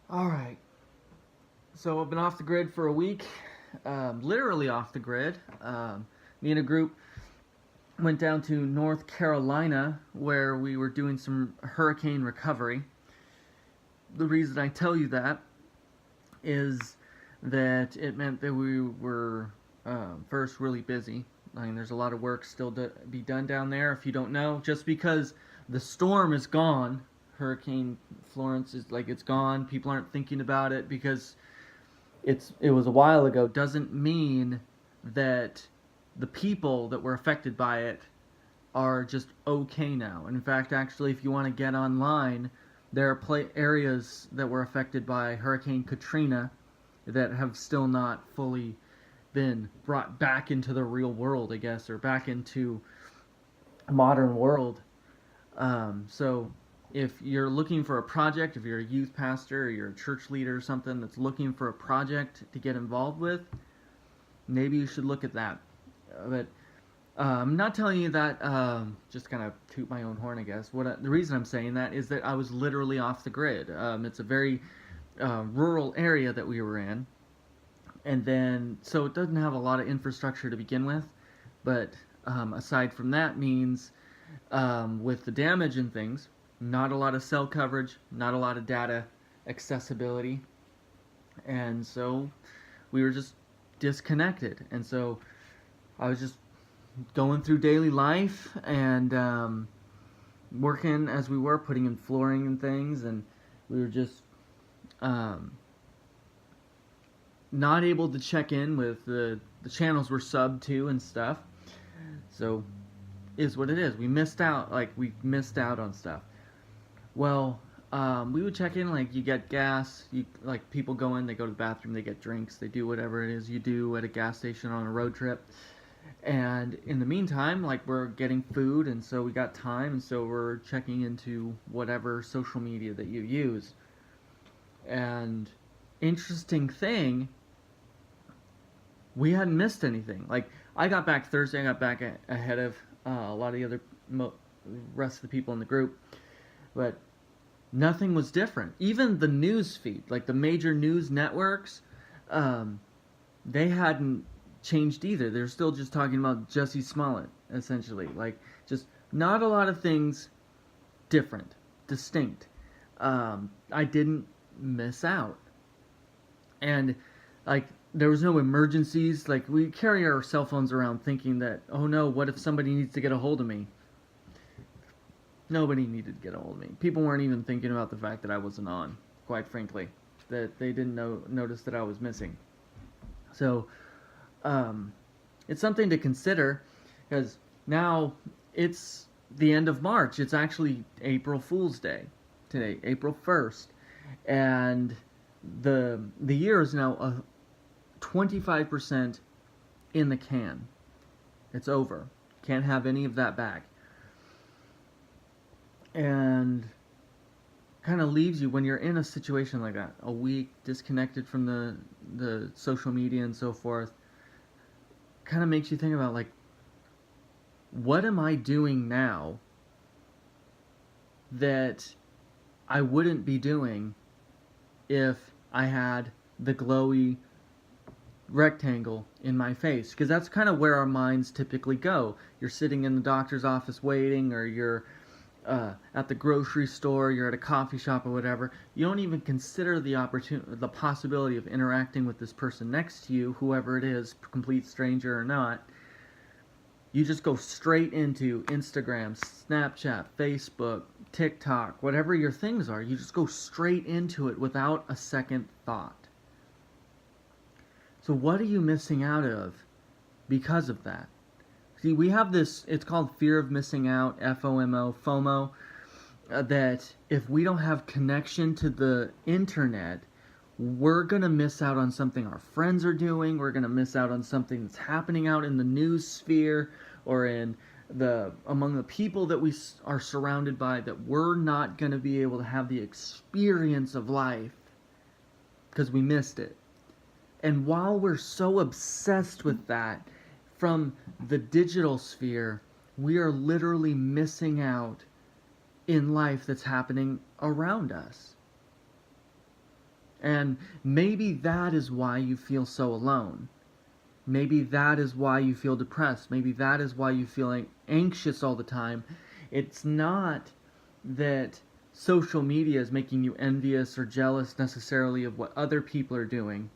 All right. So I've been off the grid for a week, literally off the grid. Me and a group went down to North Carolina where we were doing some hurricane recovery. The reason I tell you that is that it meant that we were first really busy. I mean, there's a lot of work still to be done down there. If you don't know, just because the storm is gone, Hurricane Florence is like it's gone. People aren't thinking about it because it was a while ago. Doesn't mean that the people that were affected by it are just okay now. In fact, actually, if you want to get online, there are areas that were affected by Hurricane Katrina that have still not fully been brought back into the real world, I guess, or back into a modern world. So if you're looking for a project, if you're a youth pastor or you're a church leader or something that's looking for a project to get involved with, maybe you should look at that. But I'm not telling you that just kind of toot my own horn, I guess. The reason I'm saying that is that I was literally off the grid. It's a very rural area that we were in, and then so it doesn't have a lot of infrastructure to begin with. But aside from that, means with the damage and things, not a lot of cell coverage, not a lot of data accessibility, and so we were just disconnected. And so I was just going through daily life and working as we were, putting in flooring and things, and we were just um, not able to check in with the channels we're subbed to and stuff. So is what it is. We missed out on stuff. Well, we would check in, like, you get gas, like, people go in, they go to the bathroom, they get drinks, they do whatever it is you do at a gas station on a road trip. And in the meantime, like, we're getting food, and so we got time, and so we're checking into whatever social media that you use. And interesting thing, we hadn't missed anything. Like, I got back Thursday, I got back ahead of a lot of the other rest of the people in the group, but nothing was different. Even the news feed, like the major news networks, they hadn't changed either. They're still just talking about Jesse Smollett, essentially. Like, just not a lot of things different, distinct. I didn't miss out. And, like, there was no emergencies. Like, we carry our cell phones around thinking that, oh no, what if somebody needs to get a hold of me? Nobody needed to get a hold of me. People weren't even thinking about the fact that I wasn't on, quite frankly. That they didn't notice that I was missing. So, it's something to consider, because now it's the end of March. It's actually April Fool's Day today, April 1st, and the year is now 25% in the can. It's over. Can't have any of that back. And kind of leaves you, when you're in a situation like that, a week disconnected from the social media and so forth, kind of makes you think about, like, what am I doing now that I wouldn't be doing if I had the glowy rectangle in my face? Because that's kind of where our minds typically go. You're sitting in the doctor's office waiting, or you're at the grocery store, you're at a coffee shop or whatever. You don't even consider the possibility of interacting with this person next to you, whoever it is, complete stranger or not. You just go straight into Instagram, Snapchat, Facebook, TikTok, whatever your things are. You just go straight into it without a second thought. So what are you missing out of because of that? See, we have this, it's called fear of missing out, FOMO, that if we don't have connection to the internet, we're going to miss out on something our friends are doing, we're going to miss out on something that's happening out in the news sphere, or among the people that we are surrounded by, that we're not going to be able to have the experience of life because we missed it. And while we're so obsessed with that, from the digital sphere, we are literally missing out in life that's happening around us. And maybe that is why you feel so alone. Maybe that is why you feel depressed. Maybe that is why you feel anxious all the time. It's not that social media is making you envious or jealous necessarily of what other people are doing.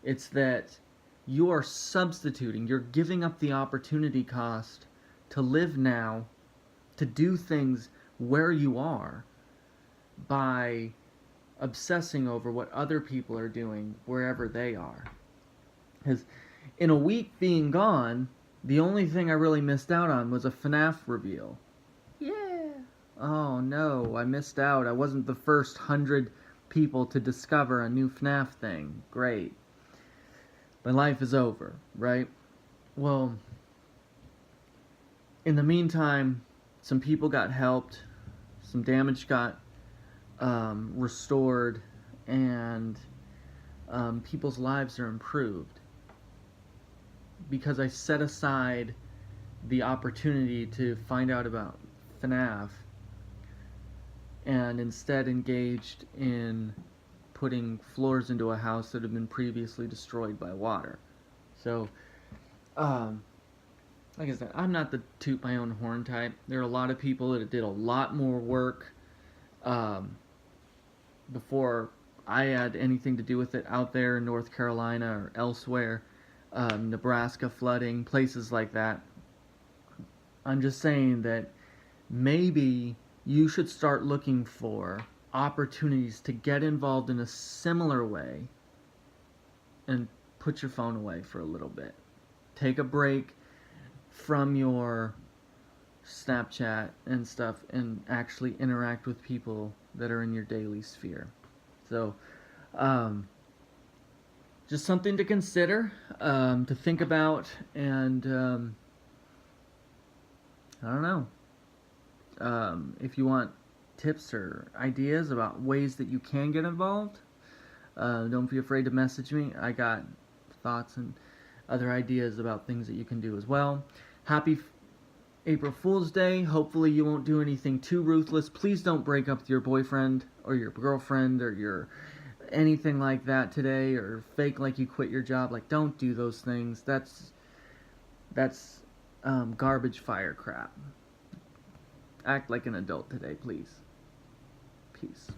It's that you are substituting, you're giving up the opportunity cost to live now, to do things where you are, by obsessing over what other people are doing wherever they are. Because in a week being gone, the only thing I really missed out on was a FNAF reveal. Yeah. Oh no, I missed out. I wasn't the first 100 people to discover a new FNAF thing. Great. My life is over, right? Well, in the meantime, some people got helped, some damage got restored, and people's lives are improved because I set aside the opportunity to find out about FNAF and instead engaged in putting floors into a house that had been previously destroyed by water. So, like I said, I'm not the toot my own horn type. There are a lot of people that did a lot more work before I had anything to do with it out there in North Carolina or elsewhere, Nebraska flooding, places like that. I'm just saying that maybe you should start looking for opportunities to get involved in a similar way and put your phone away for a little bit. Take a break from your Snapchat and stuff and actually interact with people that are in your daily sphere. So, just something to consider, to think about, and I don't know. If you want tips or ideas about ways that you can get involved, don't be afraid to message me. I got thoughts and other ideas about things that you can do as well. Happy April Fool's Day. Hopefully you won't do anything too ruthless. Please don't break up with your boyfriend or your girlfriend or your anything like that today, or fake like you quit your job. Like, don't do those things. That's garbage fire crap. Act like an adult today, please. Peace.